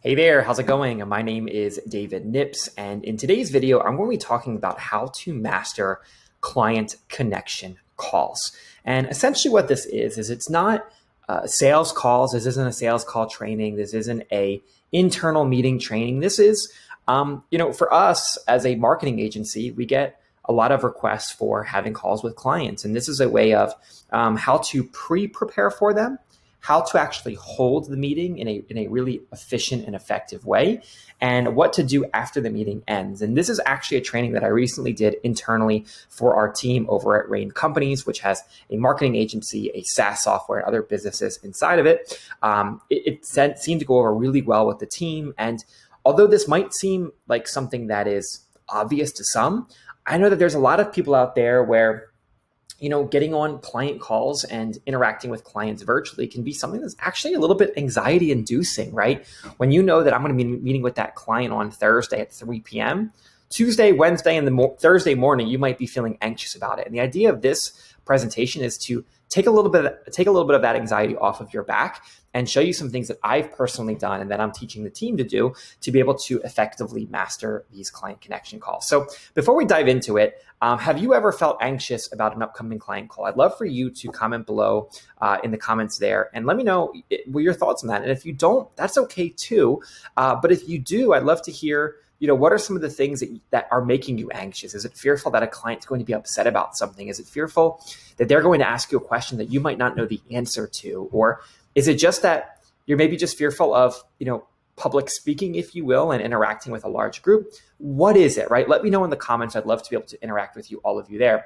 Hey there, how's it going? My name is David Nips, and in today's video, I'm going to be talking about how to master client connection calls. And essentially what this is it's not sales calls. This isn't a sales call training. This isn't a internal meeting training. This is, for us as a marketing agency, we get a lot of requests for having calls with clients. And this is a way of how to pre-prepare for them, how to actually hold the meeting in a really efficient and effective way, and what to do after the meeting ends. And this is actually a training that I recently did internally for our team over at Rain Companies, which has a marketing agency, a SaaS software, and other businesses inside of it. It seemed to go over really well with the team. And although this might seem like something that is obvious to some, I know that there's a lot of people out there where getting on client calls and interacting with clients virtually can be something that's actually a little bit anxiety inducing, right? When you know that I'm going to be meeting with that client on Thursday at 3 p.m., Tuesday, Wednesday, and Thursday morning, you might be feeling anxious about it. And the idea of this presentation is to take a little bit of that anxiety off of your back and show you some things that I've personally done and that I'm teaching the team to do to be able to effectively master these client connection calls. So before we dive into it, have you ever felt anxious about an upcoming client call? I'd love for you to comment below in the comments there and let me know what your thoughts on that. And if you don't, that's okay too. But if you do, I'd love to hear what are some of the things that are making you anxious? Is it fearful that a client's going to be upset about something? Is it fearful that they're going to ask you a question that you might not know the answer to? Or is it just that you're maybe just fearful of, public speaking, if you will, and interacting with a large group? What is it, right? Let me know in the comments. I'd love to be able to interact with you, all of you there.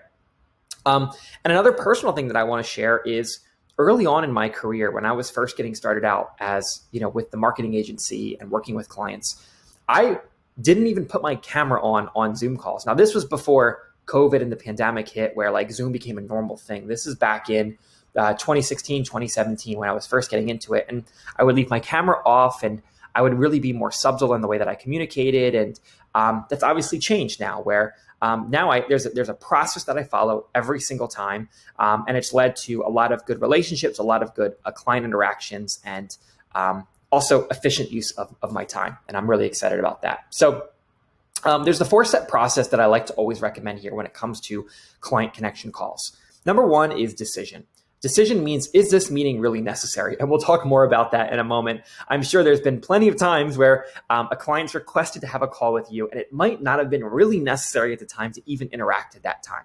And another personal thing that I want to share is early on in my career, when I was first getting started out as, with the marketing agency and working with clients, I didn't even put my camera on Zoom calls. Now, this was before COVID and the pandemic hit, where like Zoom became a normal thing. This is back in 2016, 2017, when I was first getting into it. And I would leave my camera off and I would really be more subtle in the way that I communicated. And that's obviously changed now, where now there's a process that I follow every single time. And it's led to a lot of good relationships, a lot of good client interactions, and also efficient use of my time. And I'm really excited about that. So there's the 4-step process that I like to always recommend here when it comes to client connection calls. Number 1 is decision. Decision means, is this meeting really necessary? And we'll talk more about that in a moment. I'm sure there's been plenty of times where a client's requested to have a call with you, and it might not have been really necessary at the time to even interact at that time.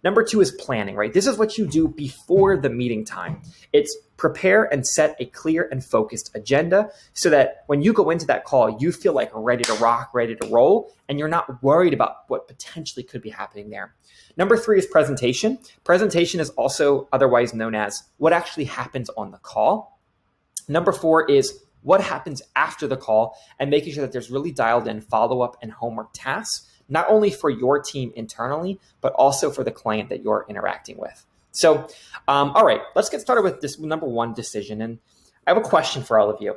Number 2 is planning, right? This is what you do before the meeting time. It's prepare and set a clear and focused agenda so that when you go into that call, you feel like ready to rock, ready to roll, and you're not worried about what potentially could be happening there. Number 3 is presentation. Presentation is also otherwise known as what actually happens on the call. Number 4 is what happens after the call, and making sure that there's really dialed in follow-up and homework tasks, not only for your team internally, but also for the client that you're interacting with. So, all right, let's get started with this number 1, decision. And I have a question for all of you.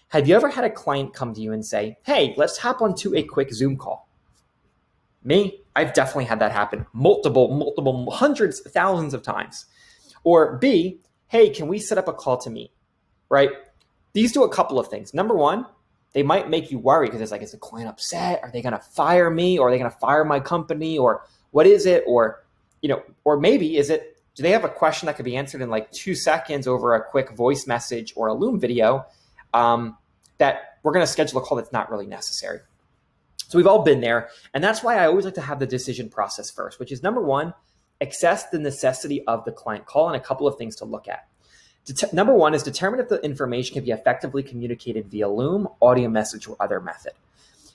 Have you ever had a client come to you and say, hey, let's hop onto a quick Zoom call? Me, I've definitely had that happen multiple, hundreds, thousands of times. Or B, hey, can we set up a call to meet, right? These do a couple of things. Number 1, they might make you worry because it's like, is the client upset? Are they going to fire me? Or are they going to fire my company? Or what is it? Or, or maybe do they have a question that could be answered in like 2 seconds over a quick voice message or a Loom video that we're going to schedule a call that's not really necessary? So we've all been there. And that's why I always like to have the decision process first, which is number 1, assess the necessity of the client call and a couple of things to look at. Number 1 is determine if the information can be effectively communicated via Loom, audio message, or other method.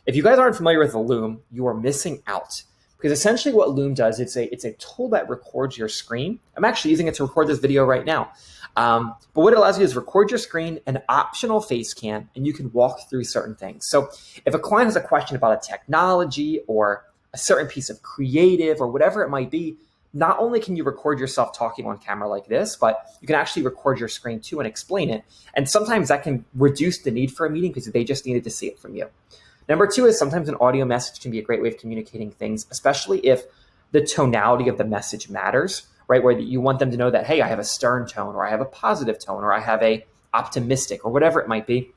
If you guys aren't familiar with the Loom, you are missing out. Because essentially what Loom does, it's a tool that records your screen. I'm actually using it to record this video right now. But what it allows you is record your screen, an optional face cam, and you can walk through certain things. So if a client has a question about a technology or a certain piece of creative or whatever it might be, not only can you record yourself talking on camera like this, but you can actually record your screen too and explain it. And sometimes that can reduce the need for a meeting because they just needed to see it from you. Number 2 is sometimes an audio message can be a great way of communicating things, especially if the tonality of the message matters, right? Where you want them to know that, hey, I have a stern tone, or I have a positive tone, or I have a optimistic, or whatever it might be.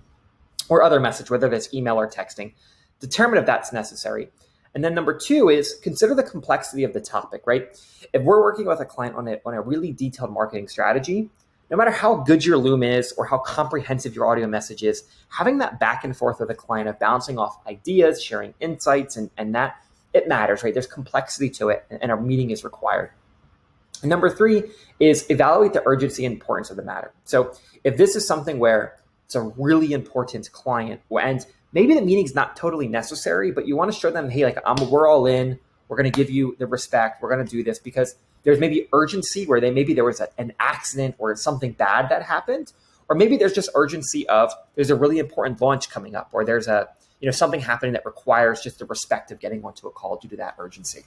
or other message, whether that's email or texting. Determine if that's necessary. And then number two is consider the complexity of the topic, right? If we're working with a client on a really detailed marketing strategy, no matter how good your Loom is or how comprehensive your audio message is, having that back and forth with a client of bouncing off ideas, sharing insights, and that, it matters, right? There's complexity to it, and a meeting is required. And number three is evaluate the urgency and importance of the matter. So if this is something where it's a really important client, and maybe the meeting's not totally necessary, but you want to show them, hey, like we're all in, we're going to give you the respect, we're going to do this because there's maybe urgency where maybe there was an accident or something bad that happened, or maybe there's just urgency of there's a really important launch coming up, or there's something happening that requires just the respect of getting onto a call due to that urgency.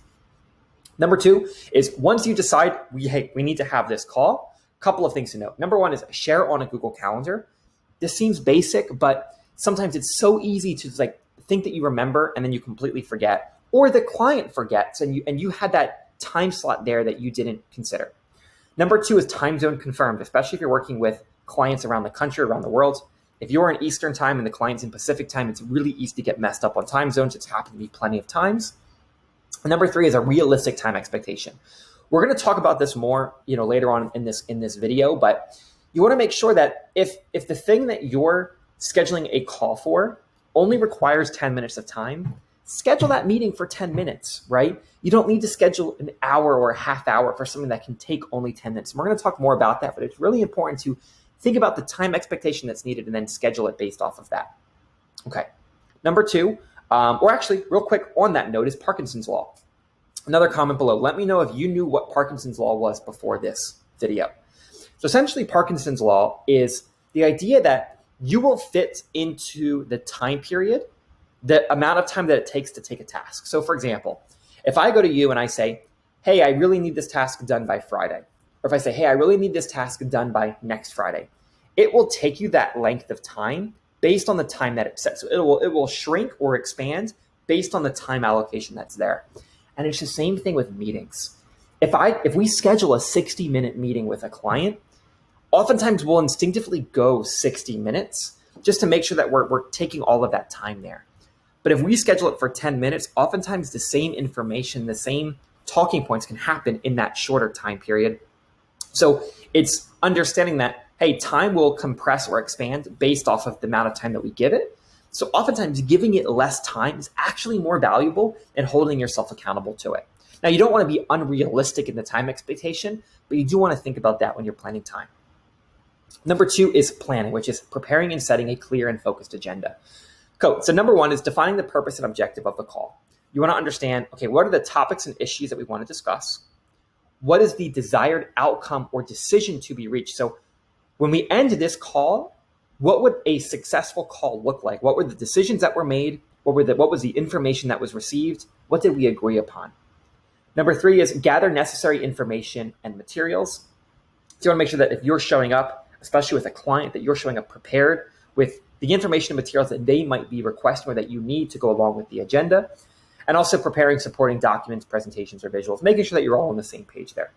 Number two is once you decide we need to have this call, a couple of things to note. Number one is share on a Google Calendar. This seems basic, but sometimes it's so easy to think that you remember and then you completely forget, or the client forgets and you had that time slot there that you didn't consider. Number two is time zone confirmed, especially if you're working with clients around the country, around the world. If you're in Eastern time and the client's in Pacific time, it's really easy to get messed up on time zones. It's happened to me plenty of times. And number three is a realistic time expectation. We're going to talk about this more, later on in this video, but you want to make sure that if the thing that you're scheduling a call for only requires 10 minutes of time, schedule that meeting for 10 minutes, right? You don't need to schedule an hour or a half hour for something that can take only 10 minutes. And we're going to talk more about that, but it's really important to think about the time expectation that's needed and then schedule it based off of that. Okay. Number two, or actually real quick on that note, is Parkinson's Law. Another comment below. Let me know if you knew what Parkinson's Law was before this video. So essentially Parkinson's Law is the idea that you will fit into the time period the amount of time that it takes to take a task. So for example, if I go to you and I say, hey, I really need this task done by Friday, or if I say, hey, I really need this task done by next Friday, it will take you that length of time based on the time that it's set. So it will shrink or expand based on the time allocation that's there. And it's the same thing with meetings. If we schedule a 60-minute meeting with a client, oftentimes we'll instinctively go 60 minutes just to make sure that we're taking all of that time there. But if we schedule it for 10 minutes, oftentimes the same information, the same talking points can happen in that shorter time period. So it's understanding that, hey, time will compress or expand based off of the amount of time that we give it. So oftentimes giving it less time is actually more valuable than holding yourself accountable to it. Now, you don't want to be unrealistic in the time expectation, but you do want to think about that when you're planning time. Number two is planning, which is preparing and setting a clear and focused agenda. Cool. So number one is defining the purpose and objective of the call. You want to understand, okay, what are the topics and issues that we want to discuss? What is the desired outcome or decision to be reached? So when we end this call, what would a successful call look like? What were the decisions that were made? What was the information that was received? What did we agree upon? Number three is gather necessary information and materials. So you want to make sure that if you're showing up, especially with a client, that you're showing up prepared with the information and materials that they might be requesting or that you need to go along with the agenda, and also preparing supporting documents, presentations, or visuals, making sure that you're all on the same page there.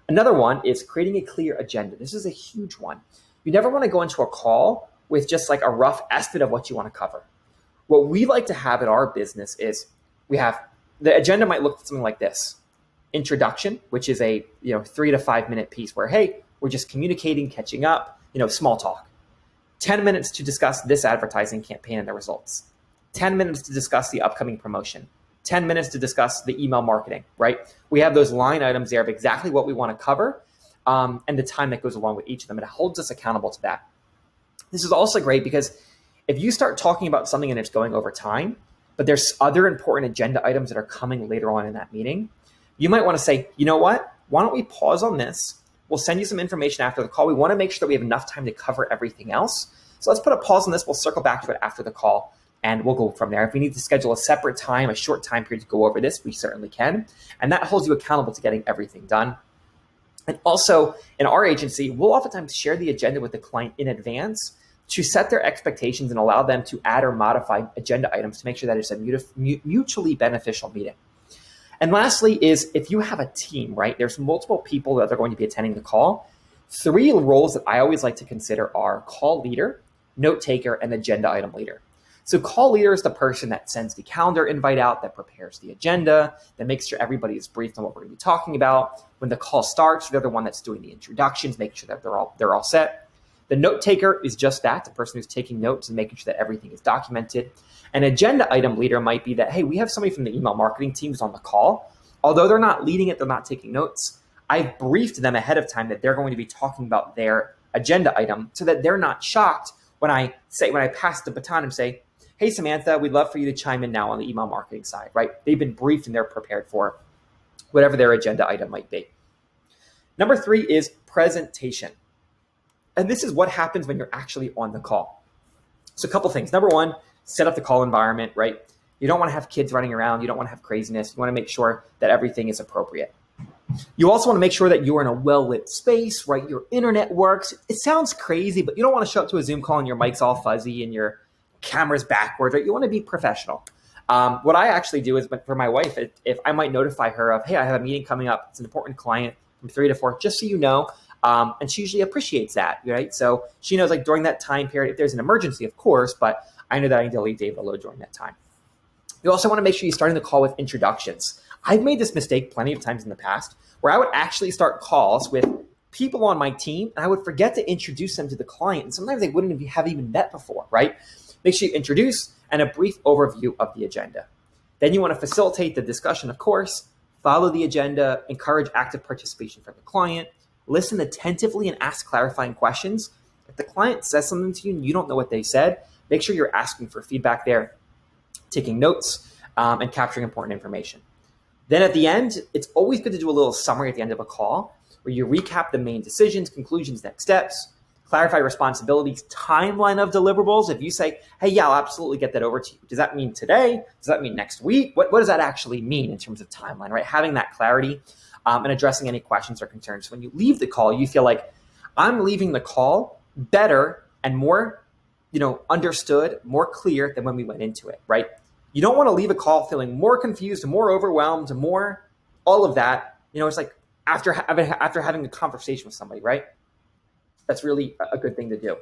Another one is creating a clear agenda. This is a huge one. You never want to go into a call with just like a rough estimate of what you want to cover. What we like to have in our business is we have the agenda might look something like this. Introduction, which is a 3 to 5 minute piece where, hey, we're just communicating, catching up, small talk. 10 minutes to discuss this advertising campaign and the results. 10 minutes to discuss the upcoming promotion. 10 minutes to discuss the email marketing, right? We have those line items there of exactly what we want to cover and the time that goes along with each of them. And it holds us accountable to that. This is also great because if you start talking about something and it's going over time, but there's other important agenda items that are coming later on in that meeting, you might want to say, you know what? Why don't we pause on this? We'll send you some information after the call. We want to make sure that we have enough time to cover everything else. So let's put a pause on this. We'll circle back to it after the call and we'll go from there. If we need to schedule a separate time, a short time period to go over this, we certainly can. And that holds you accountable to getting everything done. And also in our agency, we'll oftentimes share the agenda with the client in advance to set their expectations and allow them to add or modify agenda items to make sure that it's a mutually beneficial meeting. And lastly is if you have a team, right? There's multiple people that are going to be attending the call. 3 roles that I always like to consider are call leader, note taker, and agenda item leader. So call leader is the person that sends the calendar invite out, that prepares the agenda, that makes sure everybody is briefed on what we're going to be talking about. When the call starts, they're the one that's doing the introductions, making sure that they're all set. The note taker is just that, the person who's taking notes and making sure that everything is documented. An agenda item leader might be that, hey, we have somebody from the email marketing team who's on the call. Although they're not leading it, they're not taking notes, I've briefed them ahead of time that they're going to be talking about their agenda item so that they're not shocked when I pass the baton and say, hey, Samantha, we'd love for you to chime in now on the email marketing side, right? They've been briefed and they're prepared for whatever their agenda item might be. Number 3 is presentation. And this is what happens when you're actually on the call. So a couple things. Number 1, set up the call environment, right? You don't want to have kids running around. You don't want to have craziness. You want to make sure that everything is appropriate. You also want to make sure that you're in a well-lit space, right? Your internet works. It sounds crazy, but you don't want to show up to a Zoom call and your mic's all fuzzy and your camera's backwards, right? You want to be professional. What I actually do is, for my wife, if I might notify her of, hey, I have a meeting coming up. It's an important client from 3 to 4, just so you know. And she usually appreciates that, right? So she knows, like, during that time period, if there's an emergency, of course, but I know that I need to leave David alone during that time. You also want to make sure you're starting the call with introductions. I've made this mistake plenty of times in the past where I would actually start calls with people on my team and I would forget to introduce them to the client. And sometimes they wouldn't have even met before, right? Make sure you introduce and a brief overview of the agenda. Then you want to facilitate the discussion, of course, follow the agenda, encourage active participation from the client, listen attentively and ask clarifying questions. If the client says something to you and you don't know what they said, make sure you're asking for feedback there, taking notes, and capturing important information. Then at the end, it's always good to do a little summary at the end of a call where you recap the main decisions, conclusions, next steps, clarify responsibilities, timeline of deliverables. If you say, hey, yeah, I'll absolutely get that over to you. Does that mean today? Does that mean next week? What does that actually mean in terms of timeline, right? Having that clarity and addressing any questions or concerns. So when you leave the call, you feel like I'm leaving the call better and more, understood, more clear than when we went into it, right? You don't want to leave a call feeling more confused, more overwhelmed, more all of that. It's like after having a conversation with somebody, right? That's really a good thing to do.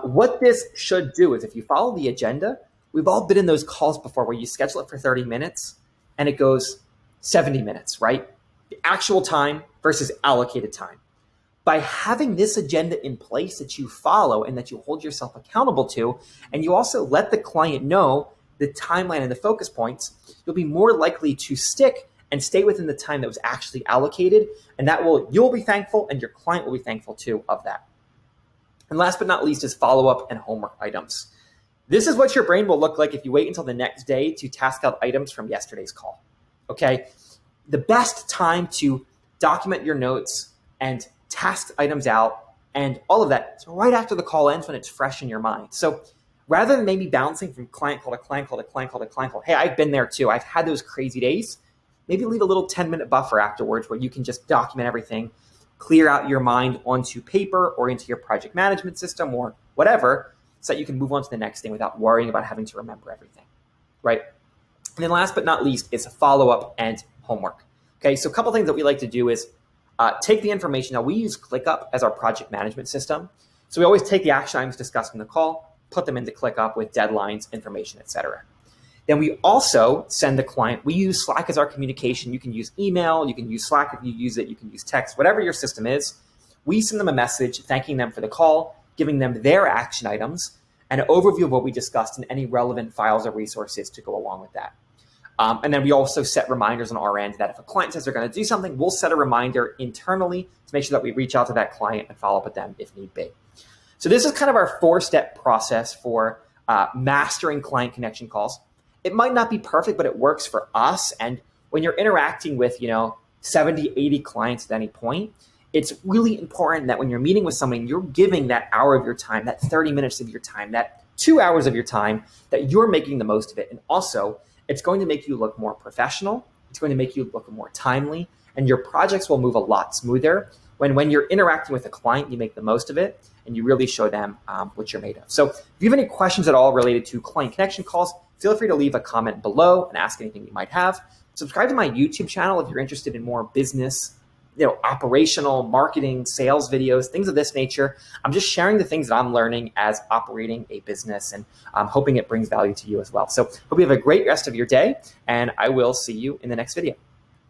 What this should do is if you follow the agenda, we've all been in those calls before where you schedule it for 30 minutes and it goes 70 minutes, right? The actual time versus allocated time. By having this agenda in place that you follow and that you hold yourself accountable to, and you also let the client know the timeline and the focus points, you'll be more likely to stick and stay within the time that was actually allocated. And you'll be thankful and your client will be thankful too of that. And last but not least is follow-up and homework items. This is what your brain will look like if you wait until the next day to task out items from yesterday's call, okay? The best time to document your notes and task items out and all of that is right after the call ends when it's fresh in your mind. So rather than maybe bouncing from client call to client call to client call to client call, hey, I've been there too. I've had those crazy days. Maybe leave a little 10-minute buffer afterwards where you can just document everything, clear out your mind onto paper or into your project management system or whatever so that you can move on to the next thing without worrying about having to remember everything, right? And then last but not least is follow-up and homework. Okay, so a couple things that we like to do is take the information. Now, we use ClickUp as our project management system. So we always take the action items discussed in the call, put them into ClickUp with deadlines, information, etc. Then we also send the client, we use Slack as our communication. You can use email, you can use Slack if you use it, you can use text, whatever your system is. We send them a message thanking them for the call, giving them their action items, and an overview of what we discussed and any relevant files or resources to go along with that. And then we also set reminders on our end that if a client says they're going to do something, we'll set a reminder internally to make sure that we reach out to that client and follow up with them if need be. So this is kind of our 4-step process for mastering client connection calls. It might not be perfect, but it works for us. And when you're interacting with, 70, 80 clients at any point, it's really important that when you're meeting with somebody, you're giving that hour of your time, that 30 minutes of your time, that 2 hours of your time, that you're making the most of it. And also, it's going to make you look more professional. It's going to make you look more timely. And your projects will move a lot smoother when you're interacting with a client, you make the most of it and you really show them what you're made of. So if you have any questions at all related to client connection calls, feel free to leave a comment below and ask anything you might have. Subscribe to my YouTube channel if you're interested in more business, operational marketing, sales videos, things of this nature. I'm just sharing the things that I'm learning as operating a business, and I'm hoping it brings value to you as well. So hope you have a great rest of your day, and I will see you in the next video.